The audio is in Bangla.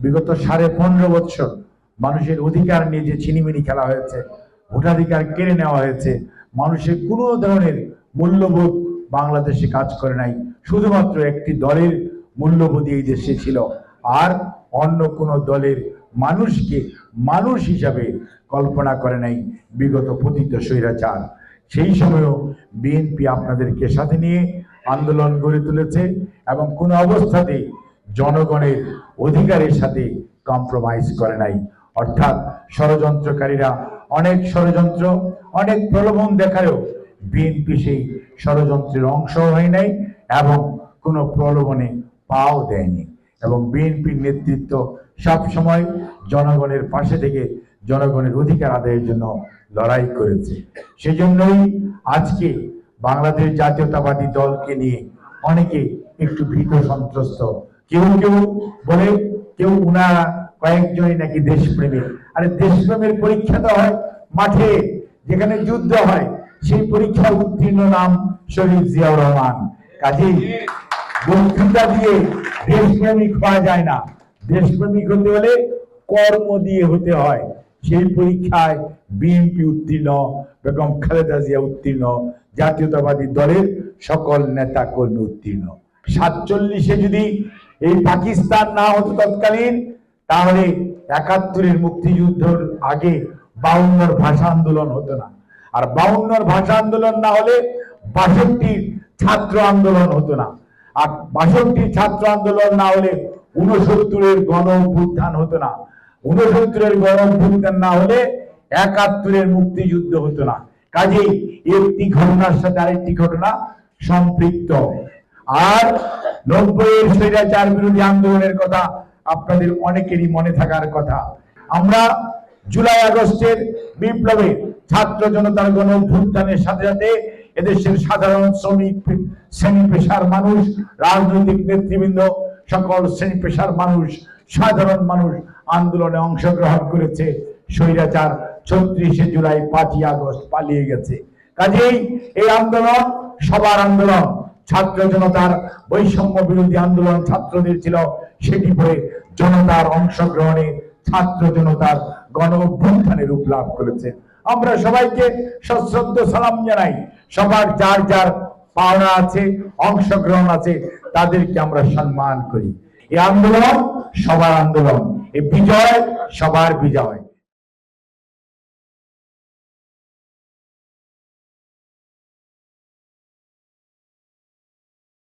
বিগত 15.5 বছর মানুষের অধিকার নিয়ে যে ছিনিমিনি খেলা হয়েছে, ভোটাধিকার কেড়ে নেওয়া হয়েছে, মানুষের কোনো ধরনের মূল্যবোধ বাংলাদেশে কাজ করে নাই। শুধুমাত্র একটি দলের মূল্যবোধ এই দেশে ছিল, আর অন্য কোনো দলের মানুষকে মানুষ হিসাবে কল্পনা করে নাই বিগত পতিত স্বৈরাচার। সেই সময়ও বিএনপি আপনাদেরকে সাথে নিয়ে আন্দোলন গড়ে তুলেছে এবং কোনো অবস্থাতেই জনগণের অধিকারের সাথে কম্প্রোমাইজ করে নাই। অর্থাৎ ষড়যন্ত্রকারীরা অনেক ষড়যন্ত্র, অনেক প্রলোভন দেখায়ও বিএনপি সেই ষড়যন্ত্রের অংশ হয় নাই এবং কোনো প্রলোভনে পাও দেয়নি। এবং বিএনপির নেতৃত্ব সবসময় জনগণের পাশে থেকে জনগণের অধিকার আদায়ের জন্য লড়াই করেছে। সেজন্যই আজকে বাংলাদেশ জাতীয়তাবাদী দলকে নিয়ে অনেকে একটু ভীত সন্ত্রস্ত। কেউ কেউ বলে, কেউ উনারা কয়েকজনই নাকি দেশপ্রেমিক। আরে দেশপ্রেমের পরীক্ষা তো হয় মাঠে, যেখানে যুদ্ধ হয়। সেই পরীক্ষা উত্তীর্ণ নাম শহীদ জিয়াউর রহমান। কাজেই বক্তৃতা দিয়ে দেশপ্রেমিক হওয়া যায় না। দেশপ্রেমিক হতে হলে কর্ম দিয়ে হতে হয়। সেই পরীক্ষায় বিএনপি উত্তীর্ণ, বেগম খালেদা জিয়া উত্তীর্ণ, জাতীয়তাবাদী দলের সকল নেতা কর্মী উত্তীর্ণ। 47-এ যদি এই পাকিস্তান না হতো তৎকালীন, তাহলে 71-এর মুক্তিযুদ্ধের আগে 52-র ভাষা আন্দোলন হতো না। আর 52-র ভাষা আন্দোলন না হলে 62-র ছাত্র আন্দোলন হতো না। আর 62-র ছাত্র আন্দোলন না হলে 69-এর গণ অভ্যুত্থান হতো না। 69-এর গণ অভ্যুত্থান না হলে 71-এর মুক্তিযুদ্ধ হতো না। কাজেই একটি ঘটনার সাথে আরেকটি ঘটনা সম্পৃক্ত। আর 90-এর স্বৈরাচার বিরোধী আন্দোলনের কথা আপনাদের অনেকেরই মনে থাকার কথা। আমরা জুলাই আগস্টের বিপ্লবে ছাত্র জনতার গণ অভ্যুত্থানের সাথে সাথে এদেশের সাধারণ শ্রমিক, শ্রেণী পেশার মানুষ, রাজনৈতিক নেতৃবৃন্দ, সকল শ্রেণী পেশার মানুষ, সাধারণ মানুষ আন্দোলনে অংশগ্রহণ করেছে। স্বৈরাচার 36শে জুলাই 5ই আগস্ট পালিয়ে গেছে। কাজেই এই আন্দোলন সবার আন্দোলন। ছাত্র জনতার বৈষম্য বিরোধী আন্দোলন ছাত্রদের ছিল, সেটি পরে জনতার অংশগ্রহণে ছাত্র জনতার গণ অভ্যুত্থানে রূপ লাভ করেছে। আমরা সবাইকে সশ্রদ্ধ সালাম জানাই। সবার যার যার পাওনা আছে, অংশগ্রহণ আছে, তাদেরকে আমরা সম্মান করি। এই আন্দোলন সবার আন্দোলন, এই বিজয় সবার বিজয়।